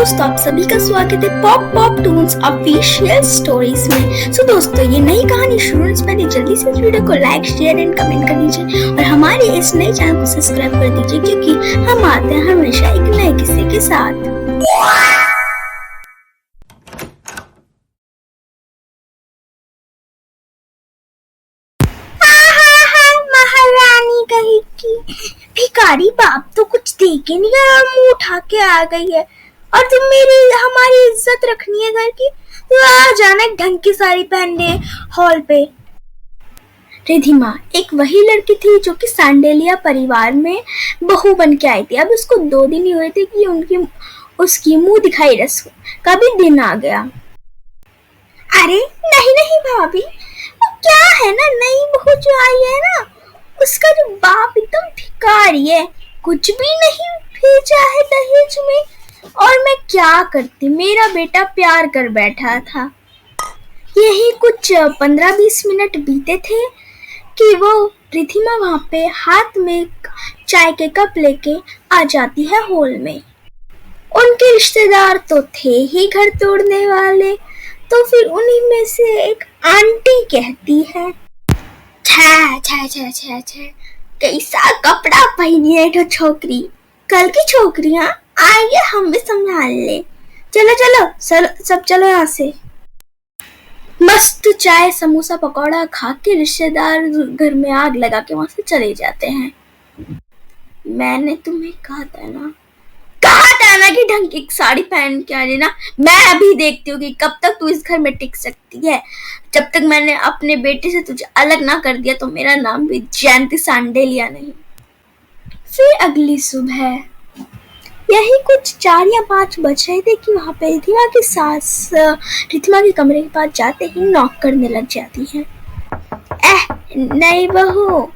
दोस्तों, आप सभी का स्वागत है pop pop Toons official stories में। सो दोस्तों, ये नई कहानी शुरू से पहले जल्दी से इस वीडियो को लाइक, शेयर एंड कमेंट कर दीजिए और हमारे इस नए चैनल को सब्सक्राइब कर दीजिए, क्योंकि हम आते हैं हमेशा एक नए किस्से के साथ। महारानी कहेगी, भिखारी बाप तो कुछ दे के नहीं आया, मुंह उठा के आ गई है और तुम हमारी इज्जत रखनी है घर की, तो आ जाना ढंग की साड़ी पहनने हॉल पे। रिधिमा एक वही लड़की थी जो कि सांडेलिया परिवार में बहू बन के आई थी। अब उसको 2 दिन ही हुए थे कि उसकी मुंह दिखाई रस्म का भी दिन आ गया। अरे नहीं नहीं भाभी, वो क्या है ना, नई बहू जो आई है ना, उसका जो बाप एकदम भिखारी है, कुछ भी नहीं भेजा है दहेज में। और मैं क्या करती, मेरा बेटा प्यार कर बैठा था। यही कुछ 15-20 मिनट बीते थे कि वो रिधिमा वहां पे हाथ में चाय के कप लेके आ जाती है हॉल में। उनके रिश्तेदार तो थे ही घर तोड़ने वाले, तो फिर उन्हीं में से एक आंटी कहती है, छे छे छे छे छे, कैसा कपड़ा पहनी है तो छोकरी, कल की छोकरियां आइए हम भी संभाल ले। चलो चलो सब चलो यहाँ से। मस्त चाय समोसा पकौड़ा खा के रिश्तेदार घर में आग लगा के वहां से चले जाते हैं। मैंने तुम्हें कहा था ना कि ढंग की साड़ी पहन के आ लेना। मैं अभी देखती हूँ कि कब तक तू इस घर में टिक सकती है। जब तक मैंने अपने बेटे से तुझे अलग ना कर दिया तो मेरा नाम भी जयंती सांडेलिया नहीं। फिर अगली सुबह यही कुछ 4 या 5 बज रहे थे कि वहां पे रिधिमा की सास रिधिमा के कमरे के पास जाते ही नॉक करने लग जाती है। नई बहू,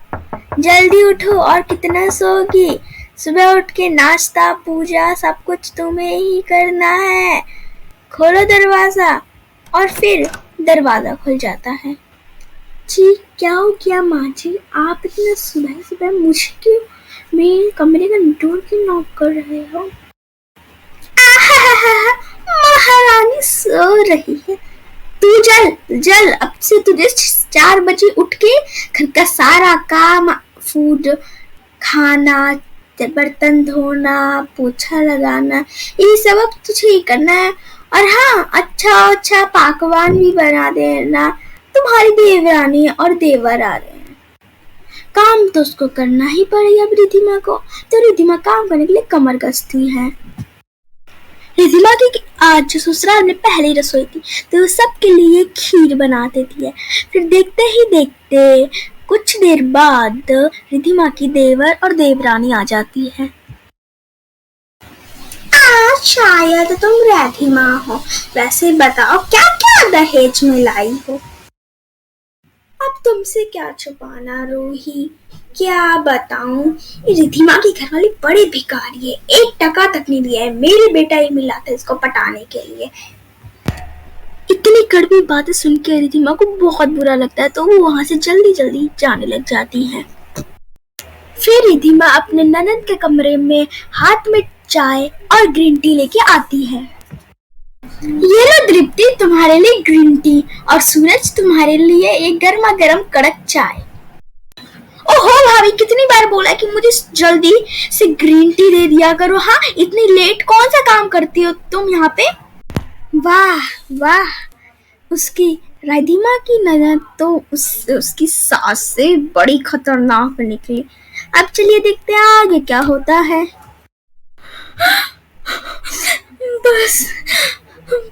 जल्दी उठो और कितना सोगी, सुबह उठ के नाश्ता पूजा सब कुछ तुम्हें ही करना है, खोलो दरवाजा। और फिर दरवाजा खुल जाता है। जी क्या हो गया माँ जी, आप इतना सुबह सुबह मुझे क्यों मेरे कमरे का डोर क्यों नॉक कर रहे हो? महारानी सो रही है, तू जल अब से तुझे 4 बजे उठ के घर का सारा काम, फूड खाना, बर्तन धोना, पोछा लगाना, ये सब अब तुझे ही करना है। और हाँ, अच्छा पकवान भी बना देना, तुम्हारी देवरानी और देवर आ रहे हैं, काम तो उसको करना ही पड़ेगा। अब रिधिमा को तो रिधिमा काम करने के लिए कमर कसती है। रिधिमा की आज ससुराल में पहली रसोई थी, तो सबके लिए खीर बना देती है। फिर देखते ही देखते कुछ देर बाद रिधिमा की देवर और देवरानी आ जाती है। शायद तुम रिधिमा हो, वैसे बताओ क्या क्या दहेज में लाई हो? अब तुमसे क्या छुपाना रोही, क्या बताऊं, रिधिमा की घरवाली बड़े भिखारी है, 1 टका तक नहीं दिया है, मेरे बेटा ही मिला था इसको पटाने के लिए। इतनी कड़वी बातें सुन के रिधिमा को बहुत बुरा लगता है, तो वो वहां से जल्दी जाने लग जाती है। फिर रिधिमा अपने ननद के कमरे में हाथ में चाय और ग्रीन टी लेके आती है। ये लो दीप्ति, तुम्हारे लिए ग्रीन टी, और सूरज तुम्हारे लिए एक गर्मा गर्म कड़क चाय। ओहो भाभी, कितनी बार बोला कि मुझे जल्दी से ग्रीन टी दे दिया करो। हाँ, इतनी लेट कौन सा काम करती हो तुम यहाँ पे? वाह, उसकी रिधिमा की ननद तो उसकी सास से बड़ी खतरनाक निकली। अब चलिए देखते हैं आगे क्या होता है।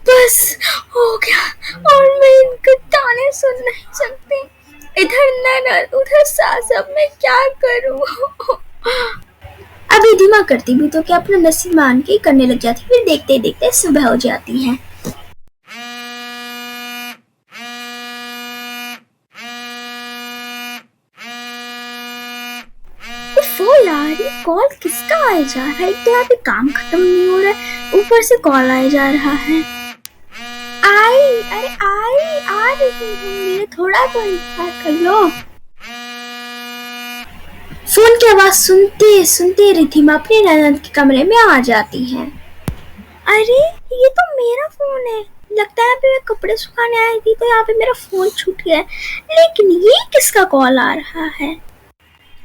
बस हो गया, और मैं इनके ताने सुन नहीं सकती। इधर ननद उधर सास, अब मैं क्या करूं? अब रिधिमा करती भी तो क्या, अपना नसीब मान के करने लग जाती। फिर देखते देखते सुबह हो जाती है। यार, ये कॉल किसका आया जा रहा है? एक तो यहाँ पे काम खत्म नहीं हो रहा है, ऊपर से कॉल आया जा रहा है। आ रही हूँ, थोड़ा तो इंतजार कर लो। फोन की आवाज सुनते सुनते रिधिमा अपने ननद के कमरे में आ जाती है। अरे ये तो मेरा फोन है, लगता है मैं कपड़े सुखाने आई थी तो यहाँ पे मेरा फोन छूट गया है। लेकिन ये किसका कॉल आ रहा है?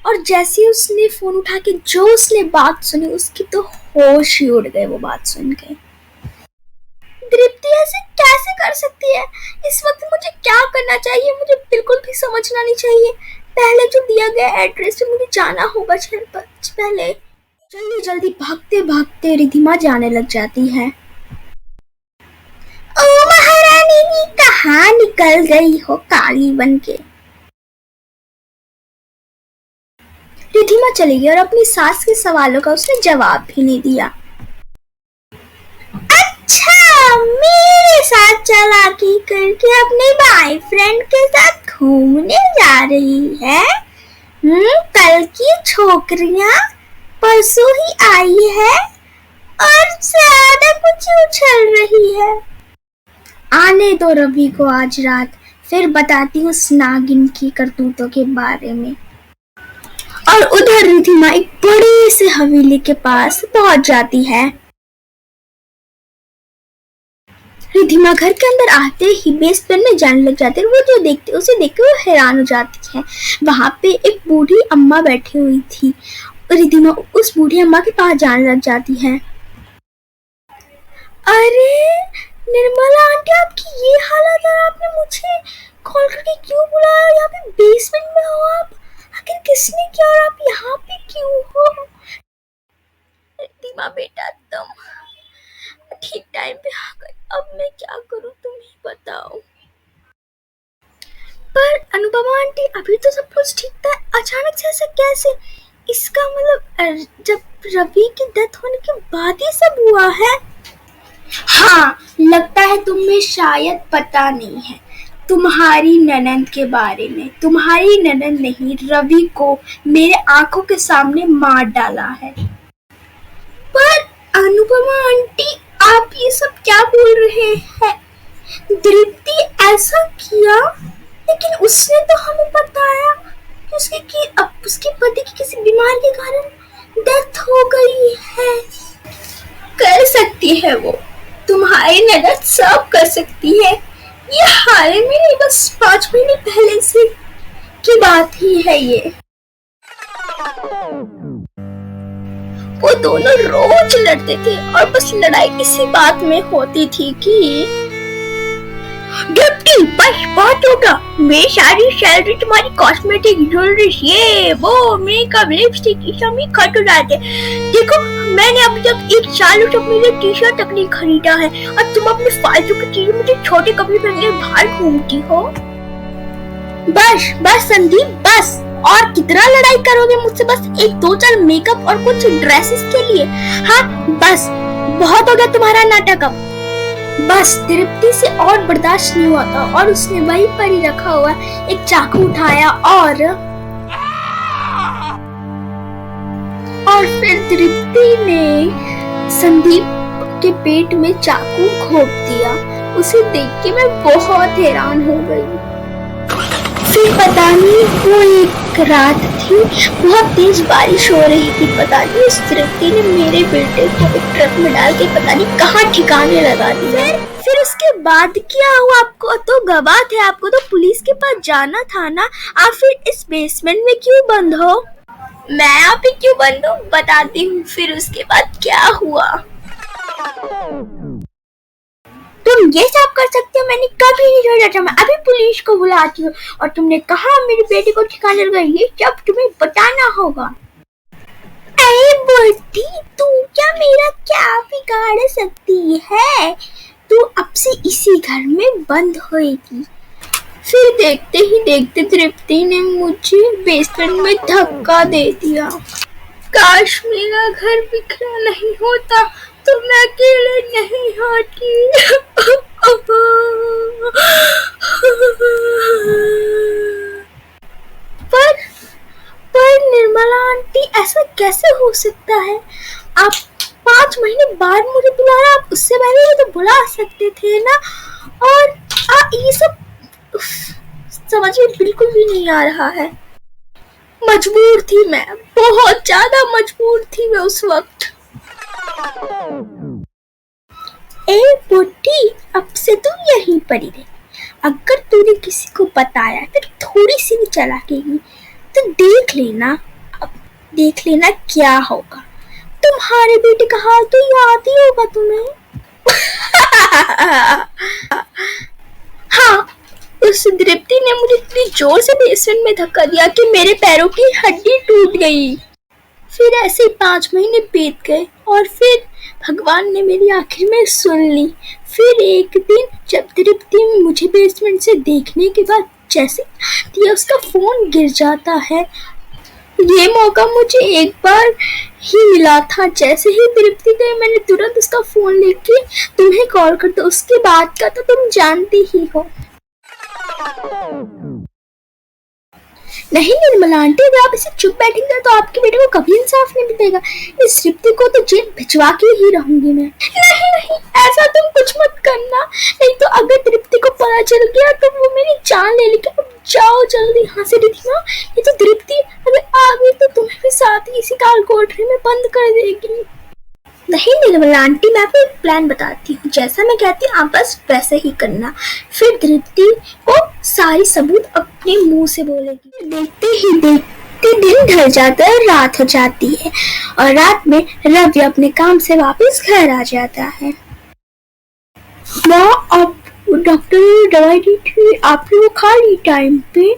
और जैसे ही उसने फोन उठा के जो उसने बात सुनी, उसकी तो होश ही उड़ गए वो बात सुन के। दीप्ति ऐसे कैसे कर सकती है? इस वक्त मुझे क्या करना चाहिए? मुझे बिल्कुल भी समझना नहीं चाहिए। पहले जो दिया गया एड्रेस पे मुझे जाना होगा पहले। जल्दी जल्दी भागते भागते रिधिमा जाने लग जाती है। ओ महारानी, कहाँ निकल गई हो काली बनके? रिधिमा चली गई और अपनी सास के सवालों का उसने जवाब भी नहीं दिया। अच्छा, मेरे साथ चालाकी करके अपने बॉयफ्रेंड के साथ घूमने जा रही है? कल की छोकरियां परसों ही आई है और ज्यादा कुछ उछल रही है। आने दो रवि को आज रात, फिर बताती हूँ उस नागिन की करतूतों के बारे में। और उधर रिधिमा एक बड़ी सी हवेली के पास पहुंच जाती है। रिधिमा घर के अंदर आते ही बेसमेंट में जाने लग जाती है। वो जो देखते उसे देख के वो हैरान हो जाती है। वहां पे एक बूढ़ी अम्मा बैठी हुई थी। रिधिमा उस बूढ़ी अम्मा के पास जाने लग जाती है। अरे निर्मला आंटी, आपकी ये हालत है, आपने मुझे कॉल करके क्यों बुलाया? यहाँ पे बेसमेंट में हो आप? आखिर किसने किया और आप यहाँ पे क्यों हो? रिधिमा बेटा, तुम ठीक टाइम पे आ गए। अब मैं क्या करूं, तुम ही बताओ। पर अनुपमा आंटी, अभी तो सब कुछ ठीक था, अचानक से ऐसा कैसे? इसका मतलब जब रवि की डेथ होने के बाद ये सब हुआ है? हाँ, लगता है तुम्हें शायद पता नहीं है तुम्हारी ननंद के बारे में। तुम्हारी ननंद ने रवि को मेरे आंखों के सामने मार डाला है। पर अनुपमा आंटी, आप ये सब क्या बोल रहे हैं? दीप्ति ऐसा किया, लेकिन उसने तो हमें बताया कि उसके पति की किसी बीमारी के कारण डेथ हो गई है। कर सकती है वो, तुम्हारी ननद सब कर सकती है। ये हाल में नहीं, बस 5 महीने पहले से की बात ही है ये। वो दोनों रोज लड़ते थे और बस लड़ाई इसी बात में होती थी कि दीप्ति, बस बहुत होगा। मेरी सारी सैलरी तुम्हारी कॉस्मेटिक, ज्वेलरी, ये वो मेकअप, लिपस्टिक, ये सब में खर्च हो जाते। देखो, मैंने अभी तक 1 साल से अपने लिए टी-शर्ट तक नहीं खरीदा है और तुम अपने फालतू की चीजें मुझे छोटे कपड़े पहन के बाहर घूमती हो। बस बस संदीप, बस। और कितना लड़ाई करोगे मुझसे? बस 1-2 मेकअप और कुछ ड्रेसेस के लिए। हाँ बस, बहुत हो गया तुम्हारा नाटक अब। बस दीप्ति से और बर्दाश्त नहीं हुआ था और उसने वहीं पर ही रखा हुआ एक चाकू उठाया और फिर दीप्ति ने संदीप के पेट में चाकू घोंप दिया। उसे देख के मैं बहुत हैरान हो गई। फिर पता नहीं, वो एक रात थी, बहुत तेज बारिश हो रही थी। पता नहीं उस दीप्ति ने मेरे बेटे को एक ट्रक में डाल के पता नहीं कहाँ ठिकाने लगा दिया। फिर उसके बाद क्या हुआ? आपको तो गवाह थे, आपको तो पुलिस के पास जाना था ना। आप फिर इस बेसमेंट में क्यों बंद हो? मैं यहाँ पे क्यों बंद हूँ, बताती हूँ। फिर उसके बाद क्या हुआ। तुम ये सब कर सकते हो, मैंने कभी नहीं सोचा था। मैं अभी पुलिस को बुलाती हूँ। और तुमने कहा मेरे बेटे को ठिकाने लगा, ये सब तुम्हें बताना होगा। अरे बुद्धि, तू क्या मेरा क्या बिगाड़ सकती है? तू अब से इसी घर में बंद होएगी। फिर देखते ही देखते दीप्ति ने मुझे बेसमेंट में धक्का दे दिया। काश मेरा घर बिखरा नहीं होता तो मैं अकेले नहीं होती। पर निर्मला आंटी, ऐसा कैसे हो सकता है? आप 5 महीने बाद मुझे बुला रहे, आप उससे पहले तो बुला सकते थे ना। और ये सब समझ में बिल्कुल भी नहीं आ रहा है। मजबूर थी मैं, बहुत ज्यादा मजबूर थी मैं उस वक्त। ए बुड्ढी, अब से तू यहीं पड़ी रहे। अगर तूने किसी को बताया फिर थोड़ी सी भी चलाकेगी तो देख लेना क्या होगा। तुम्हारे बेटे का हाल तो याद ही होगा तुम्हें। हाँ, उस दृप्ति ने मुझे इतनी जोर से बेसमेंट में धक्का दिया कि मेरे पैरों की हड्डी टूट गई। फिर ऐसे ही 5 महीने बीत गए और फिर भगवान ने मेरी आखिर में सुन ली। फिर एक दिन जब दृप्ति मुझे बेसमेंट से देखने के बाद जैसे दिया उसका फोन गिर जाता है। ये मौका मुझे एक बार ही मिला था। जैसे ही दृप्ति गई मैंने तुरंत उसका फोन लेके तुम्हें कॉल कर दिया। उसके बाद का तो तुम जानती ही हो। नहीं निर्मला आंटी, अगर आप इसे चुप बैठेंगे तो आपके बेटे को कभी इंसाफ नहीं मिलेगा। इस दृप्ति को तो जेल भिजवा के ही रहूंगी मैं। नहीं, ऐसा तुम कुछ मत करना, नहीं तो अगर दृप्ति को पता चल गया तो वो मेरी जान ले लेगी। अब जाओ जल्दी यहाँ से रिधिमा। ये तो दृप्ति अगर आ गई तो तुम्हें भी साथ ही इसी काल कोठरी में बंद कर देगी। नहीं निर्मला आंटी, मैं आपको एक प्लान बताती हूँ। जैसा मैं कहती हूँ आप बस वैसे ही करना। फिर दृप्ति को सारी सबूत अपने मुंह से बोलेगी। देखते ही देखते दिन ढल जाता है, रात हो जाती है और रात में रवि अपने काम से वापस घर आ जाता है। माँ, अब डॉक्टर ने दवाई दी थी, आपने वो खा ली टाइम पे?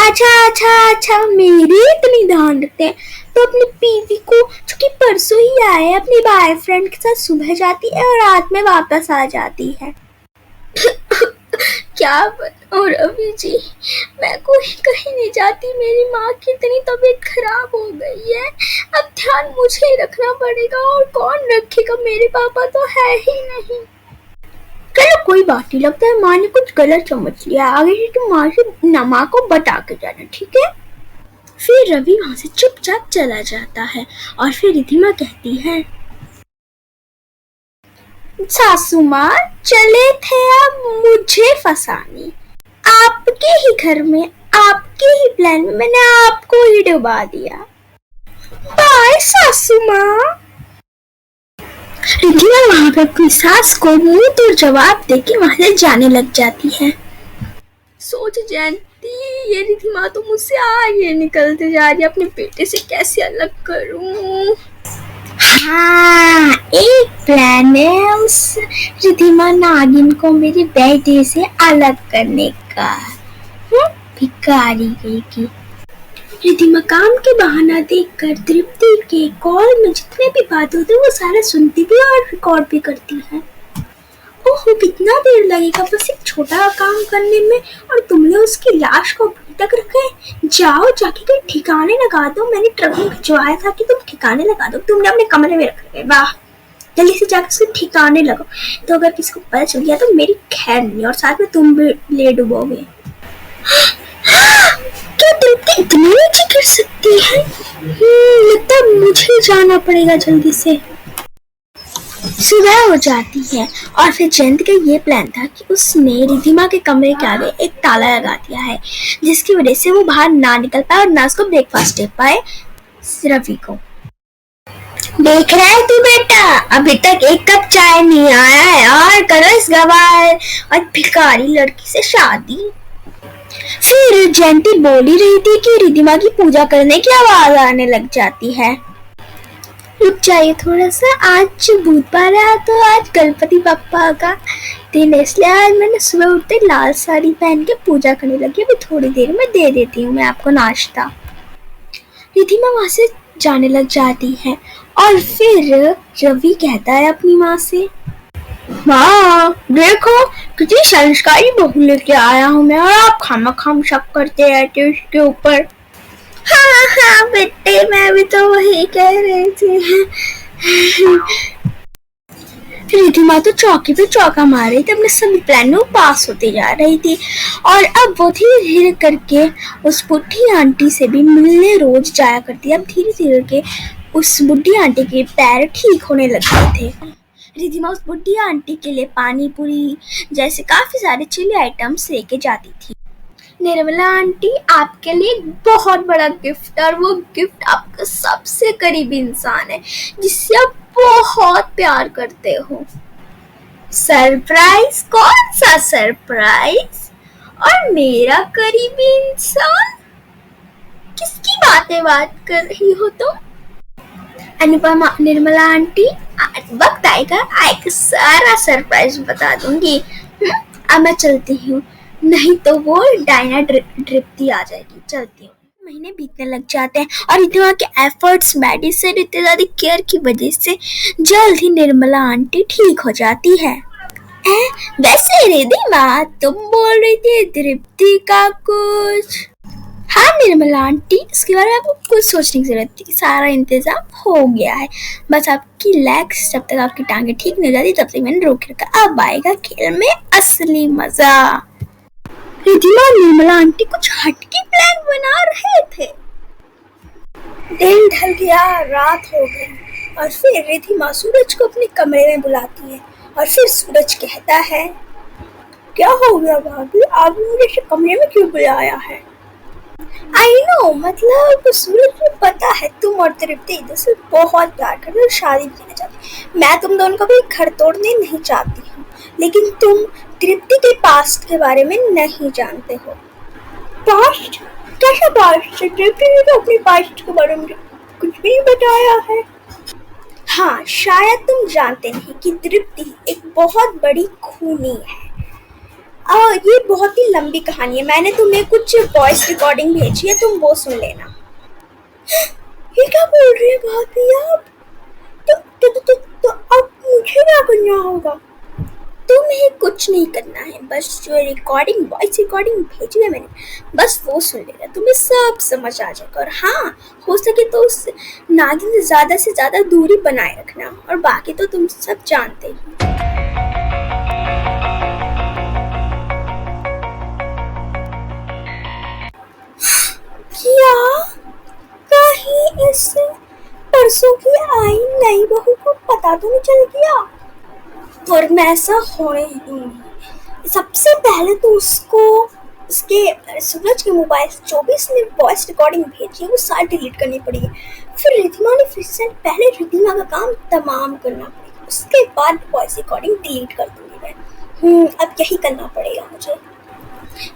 अच्छा, मेरे इतनी ध्यान रखते हैं तो अपनी बीवी को, जो कि परसों ही आए, अपने बॉयफ्रेंड के साथ सुबह जाती है और रात में वापस आ जाती है। क्या बताऊं रवि जी, मैं कोई कहीं नहीं जाती। मेरी माँ की इतनी तबीयत खराब हो गई है, अब ध्यान मुझे ही रखना पड़ेगा और कौन रखेगा, मेरे पापा तो है ही नहीं। चलो कोई बात नहीं, लगता है माँ ने कुछ गलत समझ लिया। आगे से तुम माँ को बता के जाना, ठीक है? फिर रवि वहां से चुपचाप चला जाता है और फिर रिधिमा कहती है, सासू माँ चले थे अब मुझे फंसाने। आपके ही घर में, आपके ही प्लान में मैंने आपको ही डुबा दिया। बाय सासू माँ। रिधिमा वहां पर अपनी सास को मुंह तोड़ जवाब देके वहां से जाने लग जाती है। सोच जानती ये रिधिमा तो मुझसे आगे निकलते जा रही है, अपने बेटे से कैसे अलग करूं। हाँ, एक प्लान है उस रिधिमा नागिन को मेरे बेटे से अलग करने का। भिखारी गई की। रिधिमा काम के बहाना देखकर दृप्ति के कॉल में जितने भी बात होते वो सारा सुनती भी और रिकॉर्ड भी करती है। ओहो, कितना देर लगेगा बस एक छोटा काम करने में, और तुमने उसकी लाश को अभी तक रखे। जाओ जाके कोई ठिकाने लगा दो। मैंने ट्रक में भिजवाया था कि तुम ठिकाने लगा दो, तुमने अपने कमरे में रख रखे। वाह, जल्दी से जाकर उसके ठिकाने लगाओ, तो अगर किसी को पता चल गया तो मेरी खैर नहीं, और साथ में तुम भी ले डूबोगे। क्या दृप्ति इतनी नीचे गिर सकती है? लगता है मुझे जाना पड़ेगा जल्दी से। सुबह हो जाती है और फिर जयंत का ये प्लान था कि उसने रिधिमा के कमरे के आगे एक ताला लगा दिया है, जिसकी वजह से वो बाहर ना निकल पाए और ना उसको ब्रेकफास्ट दे पाए रवि को। देख रहा है तू बेटा, अभी तक एक कप चाय नहीं आया है और करो इस गवार और भिखारी लड़की से शादी। फिर जयंती बोल ही रही थी कि रिधिमा की पूजा करने की आवाज आने लग जाती है। रुक जाइए थोड़ा सा, आज बुधवार है तो आज गणपति बप्पा का दिन है, इसलिए आज मैंने सुबह उठते लाल साड़ी पहन के पूजा करने लगी। अभी थोड़ी देर में दे देती हूँ मैं आपको नाश्ता। रिधिमा वहां से जाने लग जाती है और फिर रवि कहता है अपनी माँ से, माँ देखो कितनी संस्कारी बहू लेके आया हूँ मैं, और आप खाम शक करते रहते हो इसके ऊपर। हाँ बेटे, मैं भी तो वही कह रही थी। रिधिमा तो चौकी पे चौका मार रही थी, अपने सभी प्लानों पास होते जा रही थी और अब वो धीरे धीरे करके उस बुढ़ी आंटी से भी मिलने रोज जाया करती। अब धीरे धीरे के उस बुढ़ी आंटी के पैर ठीक होने लग गए थे। रिधिमा उस बुढ़ी आंटी के लिए पानी पूरी जैसे काफी सारे चिली आइटम्स लेके जाती थी। निर्मला आंटी, आपके लिए एक बहुत बड़ा गिफ्ट, और वो गिफ्ट आपका सबसे करीबी इंसान है जिससे आप बहुत प्यार करते हो। सरप्राइज? कौन सा सरप्राइज? और मेरा करीबी इंसान? किसकी बात कर रही हो तुम? अनुपमा, निर्मला आंटी, वक्त आएगा सारा सरप्राइज बता दूंगी। अब मैं चलती हूँ, नहीं तो वो डायना ड्रिप्ती आ जाएगी। चलती हूँ। महीने बीतने लग जाते हैं और रिधिमा के एफर्ट्स, मेडिसिन, इतनी ज्यादा केयर की वजह से जल्द ही निर्मला आंटी ठीक हो जाती है। वैसे रिधिमा, तुम बोल रही थी तृप्ति का कुछ? हाँ निर्मला आंटी, इसके बारे में आपको कुछ सोचने की जरूरत थी। सारा इंतजाम हो गया है, बस आपकी लेग्स, जब तक आपकी टांगे ठीक नहीं हो जाती तब तक मैंने रोक रखा। अब आएगा खेल में असली मजा। रिधिमा और निर्मला आंटी कुछ हटके प्लान बना रहे थे। दिन ढल गया, रात हो गई और फिर रिधिमा सूरज को अपने कमरे में बुलाती है और फिर सूरज कहता है, क्या हो गया भाभी, आपने मुझे कमरे में क्यों बुलाया है? आई नो, मतलब सूरज को पता है तुम और तृप्ति एक दूसरे बहुत प्यार करते हो और शादी भी करना चाहती। मैं तुम दोनों का भी घर तोड़ने नहीं चाहती हूँ, लेकिन तुम तृप्ति के पास्ट के बारे में नहीं जानते हो। पास्ट? कैसा पास्ट? तृप्ति ने तो अपने पास्ट के बारे में कुछ भी नहीं बताया है। हाँ, शायद तुम जानते नहीं कि तृप्ति एक बहुत बड़ी खूनी है। ये बहुत ही लंबी कहानी है, मैंने तुम्हें कुछ वॉइस रिकॉर्डिंग भेजी है, तुम वो सुन लेना। ये क्या बोल रही है भाभी आप? तो अब मुझे क्या करना होगा? तुम्हें कुछ नहीं करना है, बस जो रिकॉर्डिंग, वॉइस रिकॉर्डिंग भेजी है मैंने, बस वो सुन लेना, तुम्हें सब समझ आ जाएगा। और हाँ, हो सके तो उस नागिन से ज्यादा दूरी बनाए रखना, और बाकी तो तुम सब जानते ही। क्या कहीं इस परसों की आई नई बहू को पता तो नहीं चल गया? और मैं ऐसा होने ही दूंगी। सबसे पहले तो उसके सूरज के मोबाइल से जो भी उसने वॉइस रिकॉर्डिंग भेजी है वो सारी डिलीट करनी पड़ेगी। फिर रिधिमा ने फिर से पहले रिधिमा का काम तमाम करना पड़ेगा, उसके बाद वॉइस रिकॉर्डिंग डिलीट कर दूंगी मैं। अब यही करना पड़ेगा मुझे।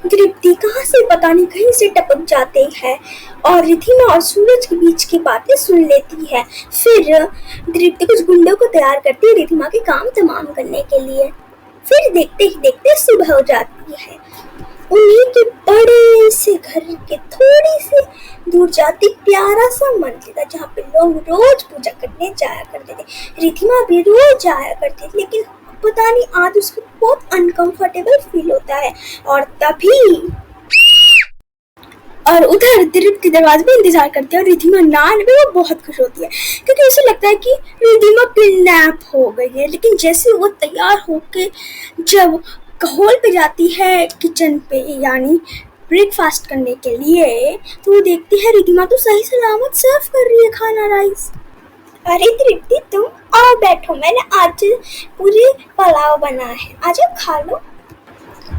तृप्ति कहाँ से पता नहीं कहीं से टपक जाते हैं और रिधिमा और सूरज के बीच की बातें सुन लेती है। फिर तृप्ति कुछ गुंडों को तैयार करती है रिधिमा के काम तमाम करने के लिए। फिर देखते ही देखते सुबह हो जाती है। उन्हीं के बड़े से घर के थोड़ी सी दूर जाती प्यारा सा मंदिर था जहाँ पे लोग रोज पूजा करने जाया करते थे। रिधिमा भी रोज जाया करती थी, लेकिन पता नहीं आज उसको बहुत अनकंफर्टेबल फील होता है। और उधर तृप्ति दरवाजे पे इंतजार करती है और रिधिमा नान में वो बहुत खुश होती है क्योंकि उसे लगता है कि रिधिमा किडनैप हो गई है। लेकिन जैसे वो तैयार होके जब हॉल पे जाती है किचन पे, यानी ब्रेकफास्ट करने के लिए, तो वो देखती है रिधिमा तो सही सलामत सर्व कर रही है खाना, राइस। अरे तृप्ति, तुम आओ बैठो, मैंने आज पूरी पुलाव बना है, आजा खा लो।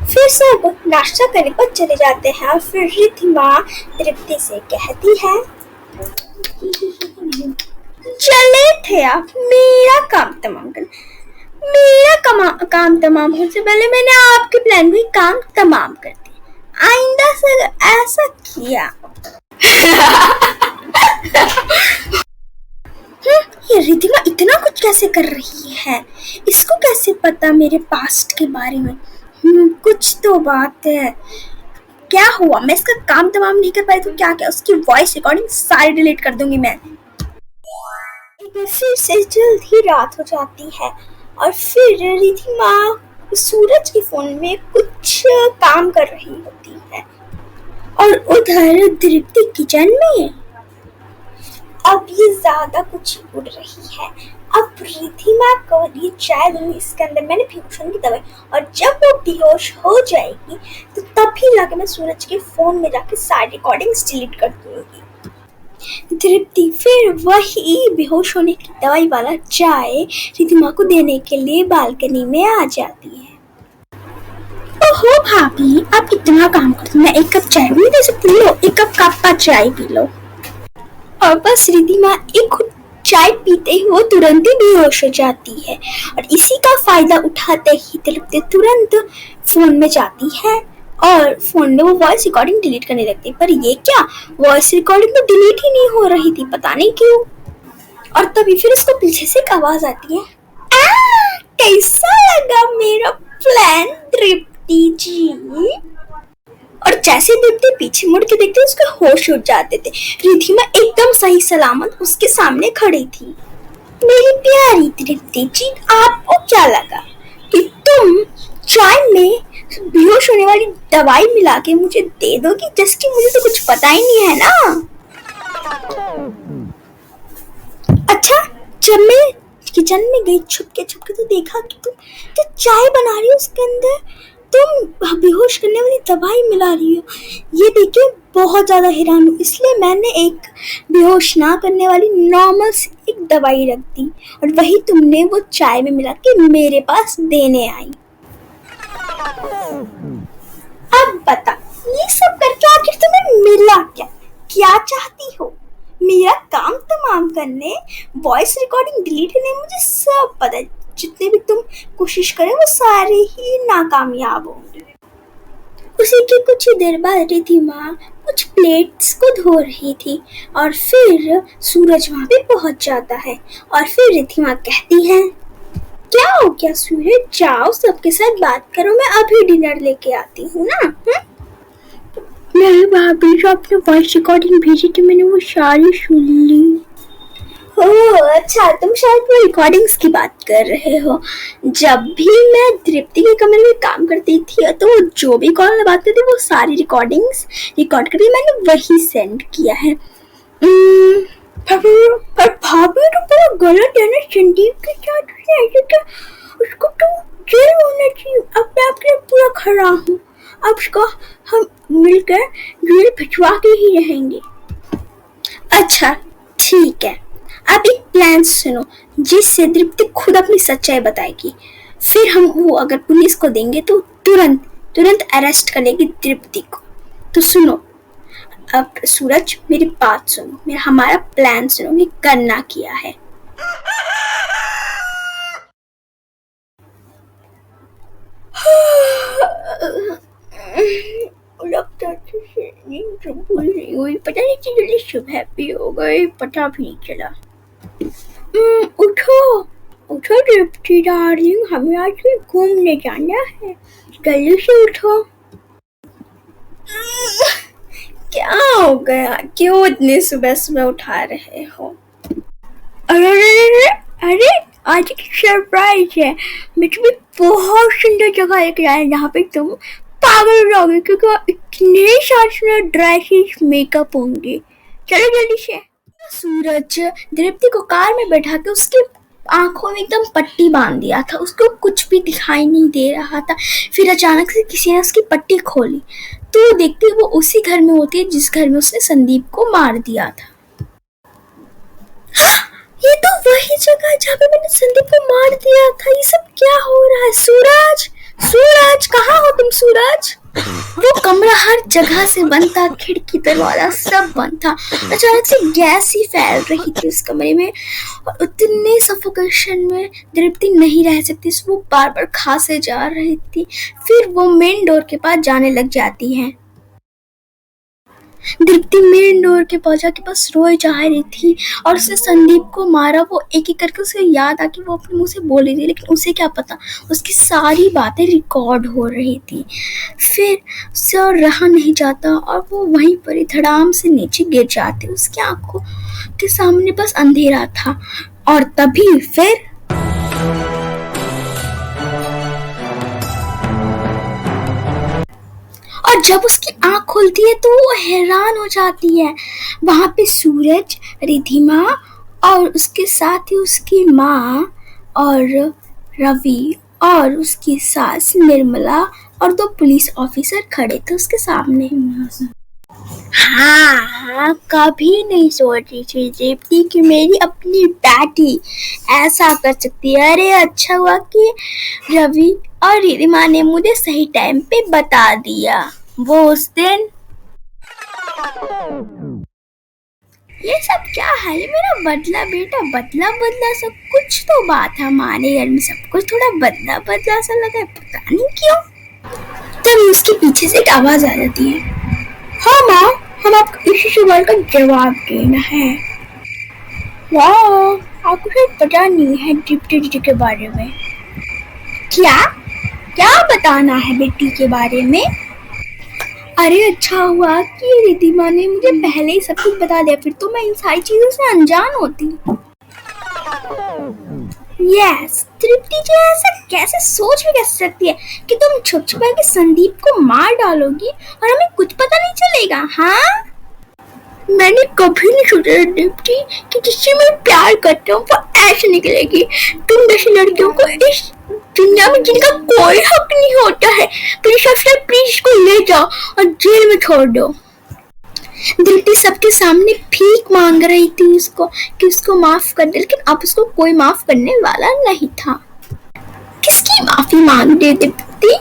फिर सब नाश्ता करने पर चले जाते हैं और फिर रिधिमा तृप्ति से कहती है, चले थे आप, मेरा काम तमाम कर, काम तमाम होने से पहले मैंने आपके प्लान में काम तमाम कर दिया। आइंदा से ऐसा किया ये रिधिमा इतना कुछ कैसे कर रही है? इसको कैसे पता मेरे पास्ट के बारे में? कुछ तो बात है। क्या हुआ? मैं इसका काम तमाम नहीं कर पाई तो क्या उसकी वॉइस रिकॉर्डिंग सारी डिलीट कर दूंगी मैं। फिर से जल्द ही रात हो जाती है और फिर रिधिमा सूरज के फोन में कुछ काम कर रही होती है और उधर तृप्ति किचन में अब ये ज्यादा कुछ उड़ रही है। अब रिधिमा को ये चाय दूंगी, इसके अंदर मैंने बेहोश होने की दवाई, और जब वो बेहोश हो जाएगी तो तभी लाके मैं सूरज के फोन में जाके सारी रिकॉर्डिंग्स डिलीट कर दूंगी। तृप्ति फिर वही बेहोश होने की दवाई वाला चाय रिधिमा को देने के लिए बालकनी में आ जाती है। ओहो भाभी, आप इतना काम करते, मैं एक कप चाय भी नहीं दे सकती? लो, एक कप चाय पी लो। और बस रिधिमा एक चाय पीते ही वो तुरंत ही बेहोश हो जाती है और इसी का फायदा उठाते ही तृप्ति तुरंत फोन में जाती है और फोन में वो वॉइस रिकॉर्डिंग डिलीट करने लगती है। पर ये क्या, वॉइस रिकॉर्डिंग तो डिलीट ही नहीं हो रही थी, पता नहीं क्यों। और तभी फिर उसको पीछे से एक आवाज आती है, कैसा लगा मेरा प्लान तृप्ति जी? और जैसे तृप्ति पीछे मुड़ के देखते उसके होश उड़ जाते थे। रिधिमा एकदम सही सलामत उसके सामने खड़ी थी। मेरी प्यारी तृप्ति जी, आपको क्या लगा कि तुम चाय में बेहोश होने वाली दवाई मिला के मुझे दे दोगी, जिसकी मुझे तो कुछ पता ही नहीं है ना? अच्छा, जब मैं किचन में गई छुपके तो देखा कि तुम जो चाय बना रही हो उसके अंदर तुम बेहोश करने वाली दवाई मिला रही हो। ये देखे बहुत ज्यादा हैरान हूँ, इसलिए मैंने एक बेहोश ना करने वाली नॉर्मल सी एक दवाई रख दी और वही तुमने वो चाय में मिला के मेरे पास देने आई। अब बता, ये सब करके आखिर तुम्हें मिला क्या? क्या चाहती हो? मेरा काम तमाम करने, वॉइस रिकॉर्डिंग डिलीट करने, मुझे सब पता है। जितने भी तुम कोशिश करें वो सारे ही नाकामयाब होंगे। उसी के कुछ ही देर बाद रिधिमा कुछ प्लेट्स को धो रही थी और फिर सूरज वहां पे पहुंच जाता है और फिर रिधिमा कहती है, क्या हो गया सूरज, जाओ सबके साथ बात करो, मैं अभी डिनर लेके आती हूँ ना। नहीं भाभी, जो आपने वॉइस रिकॉर्डिंग भेजी थी मैंने वो सारी सुन ली। ओह अच्छा, तुम शायद वो रिकॉर्डिंग्स की बात कर रहे हो। जब भी मैं तृप्ति के कमरे में काम करती थी तो वो जो भी कॉल लगाते थे वो सारी रिकॉर्डिंग्स रिकॉर्ड करके मैंने वही सेंड किया है। भाभी तो पूरा गलत है ना, संदीप के साथ ऐसे क्या, उसको तो जेल होना चाहिए। अब मैं आपके लिए पूरा खड़ा हूँ, अब उसको हम मिलकर जेल भिजवा के ही रहेंगे। अच्छा ठीक है, अब एक प्लान सुनो जिससे तृप्ति खुद अपनी सच्चाई बताएगी। फिर हम वो अगर पुलिस को देंगे तो तुरंत अरेस्ट कर लेगी तृप्ति को। तो सुनो, अब सूरज मेरी बात सुनो, मेरा हमारा प्लान सुनो, ये करना क्या है। पता नहीं जल्दी सुबह भी हो गई, पता भी नहीं चला। उठो उठो तृप्ति डार्लिंग, हमें आज भी घूमने जाना है, जल्दी से उठो। क्या हो गया, क्यों इतने सुबह सुबह उठा रहे हो? अरे आज एक सरप्राइज है, मैं तुम्हें बहुत सुंदर जगह लेके आया जहाँ पे तुम पागल हो जाओगे, क्योंकि इतने सारे ड्रेसेस मेकअप होंगे। चलो जल्दी से। सूरज तृप्ति को कार में बैठा के उसके आंखों में एकदम पट्टी बांध दिया था, उसको कुछ भी दिखाई नहीं दे रहा था। फिर अचानक से किसी ने उसकी पट्टी खोली तो देखते वो उसी घर में होती है जिस घर में उसने संदीप को मार दिया था। ये तो वही जगह है जहाँ पे मैंने संदीप को मार दिया था। ये सब क्या हो रहा है? सूरज सूरज कहाँ हो तुम? सूरज, वो कमरा हर जगह से बंद था, खिड़की दरवाजा सब बंद था। अचानक से गैस ही फैल रही थी उस कमरे में और उतने सफोकेशन में तृप्ति नहीं रह सकती, वो बार बार खांसे जा रही थी। फिर वो मेन डोर के पास जाने लग जाती है। तृप्ति मेन डोर के पहुंचा के पास रोए जा रही थी और उसने संदीप को मारा। वो एक एक करके उसे याद आ कि वो अपने मुंह से बोल रही थी, लेकिन उसे क्या पता उसकी सारी बातें रिकॉर्ड हो रही थी। फिर उससे और रहा नहीं जाता और वो वहीं पर ही धड़ाम से नीचे गिर जाती। उसकी आंखों के सामने बस अंधेरा था और तभी फिर और जब उसकी आंख खुलती है तो वो हैरान हो जाती है। वहां पे सूरज, रिधिमा और उसके साथ ही उसकी माँ और रवि और उसकी सास निर्मला और 2 पुलिस ऑफिसर खड़े थे उसके सामने। हाँ, कभी नहीं सोची थी दीप्ति कि मेरी अपनी बेटी ऐसा कर सकती है। अरे अच्छा हुआ कि रवि और रिधिमा ने मुझे सही टाइम पे बता दिया। वो उस दिन ये सब क्या है? ये मेरा बदला बेटा, बदला बदला सब कुछ तो बात है। हमारे घर में सब कुछ थोड़ा बदला बदला सा लगा है, पता नहीं क्यों। तब उसके पीछे से एक आवाज आ जाती है, हाँ माँ, हम आपको इसी सवाल का जवाब देना है। वाह, आपको शायद पता नहीं है डिप्टी दीदी के बारे में। क्या क्या बताना है बेटी के बारे में? अरे अच्छा हुआ कि रिद्धिमा ने मुझे पहले ही सब कुछ बता दिया, फिर तो मैं इन सारी चीजों से अनजान होती। यस, तृप्ति जी ऐसा कैसे सोच भी कैसे सकती है कि तुम छुप छुपा के संदीप को मार डालोगी और हमें कुछ पता नहीं चलेगा? हाँ, मैंने कभी नहीं सोचा दीप्ति कि जिससे मैं प्यार करता हूँ वो ऐसे निकलेगी। तुम जैसी लड़कियों को इस दुनिया में जिनका कोई हक नहीं होता है, प्लीज अफसर प्लीज इसको ले जाओ और जेल में छोड़ दो। दीप्ति सबके सामने भीख मांग रही थी उसको कि उसको माफ कर दे, लेकिन अब उसको कोई माफ करने वाला नहीं था। किसकी माफी मांग दे दीप्ति?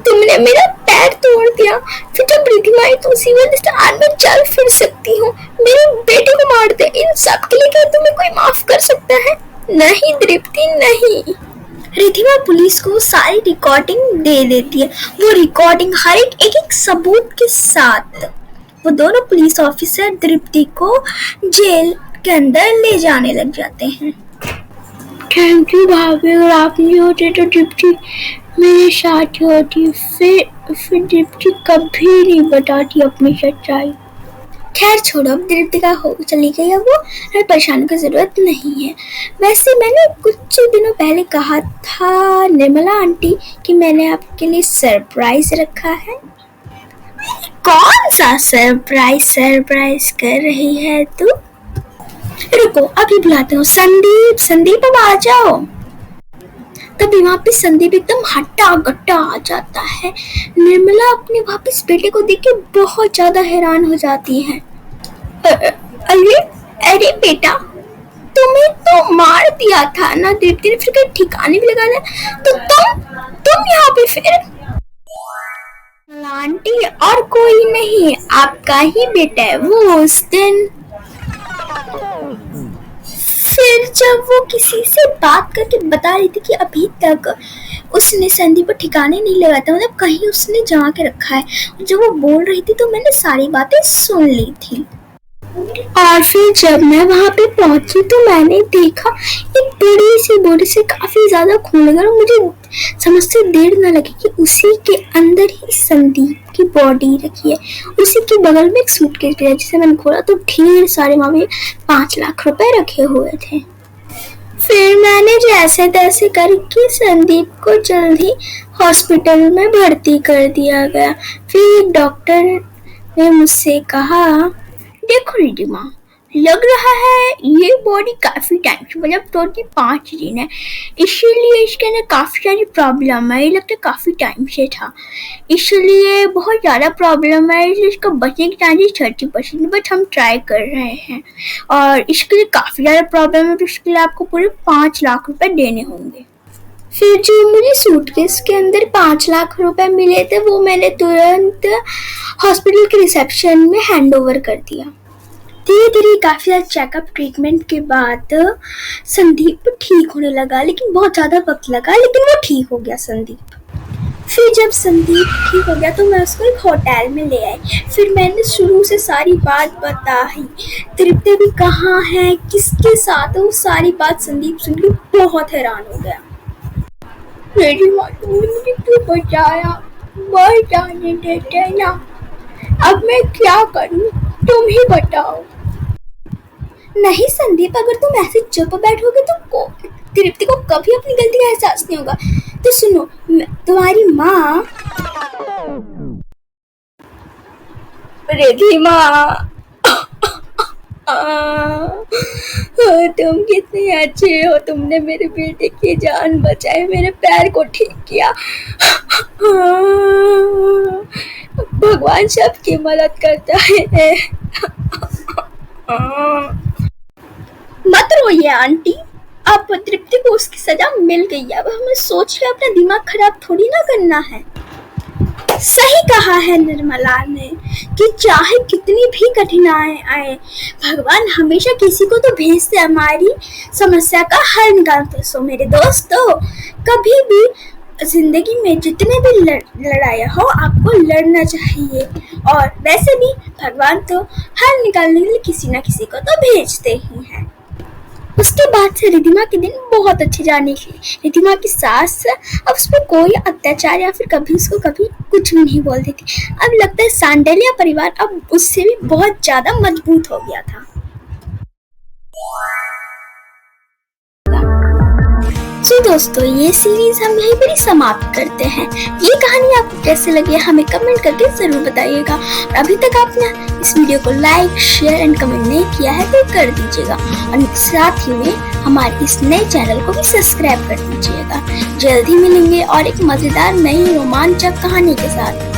तुमने मेरा पैर तोड़ दिया, फिर जब रिद्धिमा आई तो उसी वजह से आज मैं चल फिर सकती हूँ। मेरे बेटे को मार दे, इन सब के लिए क्या तुम्हें कोई माफ कर सकता है? नहीं दीप्ति, नहीं। रिद्धिमा पुलिस को सारी रिकॉर्डिंग दे देती है, वो रिकॉर्डिंग हर एक सबूत के साथ। वो दोनों पुलिस ऑफिसर दीप्ति को जेल के अंदर ले जाने लग जाते हैं। थैंक यू भाभी, अगर आप नहीं होते तो दीप्ति मेरे साथ होती, फिर दीप्ति कभी नहीं बताती अपनी सच्चाई। खैर छोड़ो, अब दीप्ति का हो चली गई, अब वो हमें परेशानी की जरूरत नहीं है। वैसे मैंने कुछ दिनों पहले कहा था निर्मला आंटी कि मैंने आपके लिए सरप्राइज रखा है। कौन सा सरप्राइज कर रही है तू? रुको अभी बुलाते हो। संदीप, संदीप अब आ जाओ। तभी वहाँ पे संदीप एकदम हट्टा गट्टा आ जाता है। निर्मला अपने वापस बेटे को देख के बहुत ज्यादा हैरान हो जाती है। अरे बेटा, तुम्हें तो मार दिया था ना दीप्ति ने, फिर कहीं ठिकाने भी लगा दिया, तो तुम यहाँ पे फिर? आंटी और कोई नहीं, आपका ही बेटा है वो। उस दिन फिर जब वो किसी से बात करके बता रही थी कि अभी तक उसने संदीप को ठिकाने नहीं लगाता, मतलब कहीं उसने जमा के रखा है, जब वो बोल रही थी तो मैंने सारी बातें सुन ली थी। और फिर जब मैं वहाँ पे पहुंची तो मैंने देखा एक बड़ी सी बोरी से काफी ज्यादा खून लगा, और मुझे समझते देर न लगी कि उसी के अंदर ही संदीप की बॉडी रखी है। उसी के बगल में एक सूटकेस भी है, जिसे मैंने खोला तो ढेर सारे वहाँ पे 5 लाख रुपए रखे हुए थे। फिर मैंने जैसे तैसे करके संदीप को जल्दी हॉस्पिटल में भर्ती कर दिया गया। फिर एक डॉक्टर ने मुझसे कहा, देखो रिद्धिमा, लग रहा है ये बॉडी काफी टाइम से, मतलब टोटल 5 दिन है, इसीलिए इसके अंदर काफी सारी प्रॉब्लम है। ये लगता है काफी टाइम से था, इसलिए बहुत ज्यादा प्रॉब्लम है, इसलिए इसका बचने की चांसेस 30%, बट हम ट्राई कर रहे हैं। और इसके लिए काफी ज्यादा प्रॉब्लम है, तो इसके लिए आपको पूरे 5 लाख रुपए देने होंगे। फिर जो मुझे सूटकेस के अंदर 5 लाख रुपए मिले थे वो मैंने तुरंत हॉस्पिटल के रिसेप्शन में हैंड ओवर कर दिया। धीरे धीरे काफी ज्यादा चेकअप ट्रीटमेंट के बाद संदीप ठीक होने लगा, लेकिन बहुत ज्यादा वक्त लगा, लेकिन वो ठीक हो गया संदीप। फिर जब संदीप ठीक हो गया तो मैं उसको एक होटल में ले आई। फिर मैंने शुरू से सारी बात बताई, तृप्ति भी कहाँ है, किसके साथ है, वो सारी बात संदीप सुन के बहुत हैरान हो गया। मेरी माँ तुमने मुझे क्यों बचाया, मर जाने देते ना, अब मैं क्या करूँ, तुम ही बताओ। नहीं संदीप, अगर तुम ऐसे चुप बैठोगे तो तृप्ति को कभी अपनी गलती का एहसास नहीं होगा। तो सुनो, तुम्हारी माँ रिद्धिमा, तुम कितने अच्छे हो, तुमने मेरे बेटे की जान बचाई, मेरे पैर को ठीक किया। भगवान सबकी मदद करता है। मत रोइए आंटी, अब तृप्ति को उसकी सजा मिल गई है, अब हमें सोच के अपना दिमाग खराब थोड़ी ना करना है। सही कहा है निर्मला ने कि चाहे कितनी भी कठिनाई आए, भगवान हमेशा किसी को तो भेजते हमारी समस्या का हल निकालते। सो मेरे दोस्तों, कभी भी जिंदगी में जितने भी लड़ाइयाँ हो, आपको लड़ना चाहिए। और वैसे भी भगवान तो हल निकालने के लिए किसी न किसी को तो भेजते ही हैं। उसके बाद से रिधिमा के दिन बहुत अच्छे जाने लगे। रिधिमा की सास अब उस पर कोई अत्याचार या फिर कभी उसको कभी कुछ भी नहीं बोलती थी। अब लगता है सांडेलिया परिवार अब उससे भी बहुत ज्यादा मजबूत हो गया था। तो दोस्तों, ये सीरीज हम यहीं पर ही समाप्त करते हैं। ये कहानी आपको कैसे लगी हमें कमेंट करके जरूर बताइएगा। और अभी तक आपने इस वीडियो को लाइक, शेयर एंड कमेंट नहीं किया है तो कर दीजिएगा। और साथ ही में हमारे इस नए चैनल को भी सब्सक्राइब कर दीजिएगा। जल्द ही मिलेंगे और एक मजेदार नई रोमांचक कहानी के साथ।